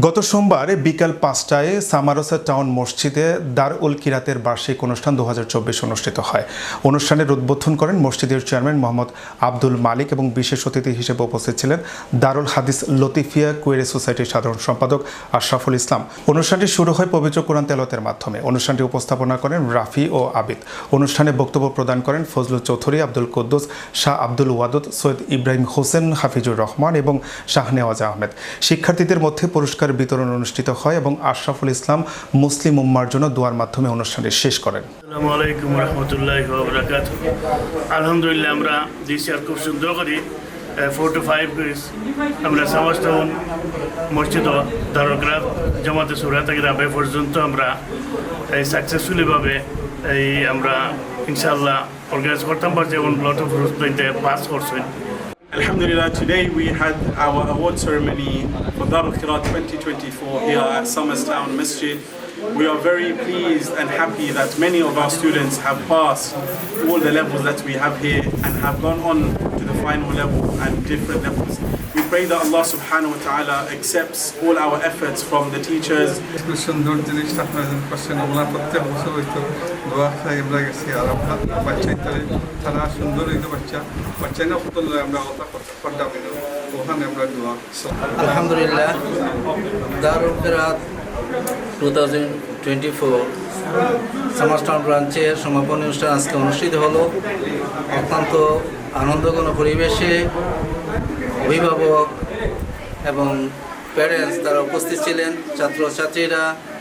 গত সোমবার বিকাল ৫টায় সামারোসা টাউন মসজিদে দারউল কিরাতের বার্ষিক অনুষ্ঠান ২০২৪ অনুষ্ঠিত হয়। অনুষ্ঠানের উদ্বোধন করেন মসজিদের চেয়ারম্যান মোহাম্মদ আব্দুল মালিক এবং বিশেষ অতিথি হিসেবে উপস্থিত ছিলেন দারুল হাদিস লতিফিয়া কুয়েরি সোসাইটির সাধারণ সম্পাদক আশরাফুল ইসলাম। অনুষ্ঠানটি শুরু হয় পবিত্র কোরআন তেলাওয়াতের মাধ্যমে। অনুষ্ঠানটি উপস্থাপনা করেন রাফি ও আবিদ। অনুষ্ঠানে বক্তব্য প্রদান করেন ফজলুল চৌধুরী, আব্দুল কুদ্দুস, শাহ আব্দুল ওয়াদুদ, সৈয়দ ইব্রাহিম হোসেন, হাফিজুর রহমান এবং শাহনেওয়াজ আহমেদ। শিক্ষার্থীদের মধ্যে পুরস্কার বিতরণ অনুষ্ঠিত হয় এবং আশরাফুল ইসলাম মুসলিম উম্মার জন্য দোয়ার মাধ্যমে অনুষ্ঠানটি শেষ করেন। আসসালামু আলাইকুম ওয়া রাহমাতুল্লাহি ওয়া বারাকাতুহু। আলহামদুলিল্লাহ আমরা দিস ইয়ার খুব সুন্দর করে 4 to 5 ডেজ আমরা সামাস্টাউন মসজিদ দারুল কিরাত জামাতে সুরাত গ্রামে পর্যন্ত আমরা সাকসেসফুলি ভাবে আমরা ইনশাআল্লাহ অর্গানাইজ করতাম পারছি এবং লট অফ রুলসে পাস করছেন। Alhamdulillah, today we had our award ceremony for Darul Qirat 2024 here at Somerstown Masjid. We are very pleased and happy that many of our students have passed all the levels that we have here and have gone on to the final level and different levels. We pray that Allah subhanahu wa ta'ala accepts all our efforts from the teachers. সুন্দর জিনিসটা আপনারা যেন করছেন, আমরা প্রত্যেক বছর হয়তো দোয়া খাই আমরা গেছি আর আমরা বাচ্চাই তারা সুন্দর হইতো বাচ্চাই না কত আমরা কথা করতাম ওখানে আমরা দোয়া। আলহামদুলিল্লাহ, দারুল কিরাত 2024 সামারস্টাউন ব্রাঞ্চের সমাপনী অনুষ্ঠান আজকে অনুষ্ঠিত হলো। অত্যন্ত আনন্দঘন পরিবেশে অভিভাবক এবং প্যারেন্টস তারা উপস্থিত ছিলেন, ছাত্রছাত্রীরা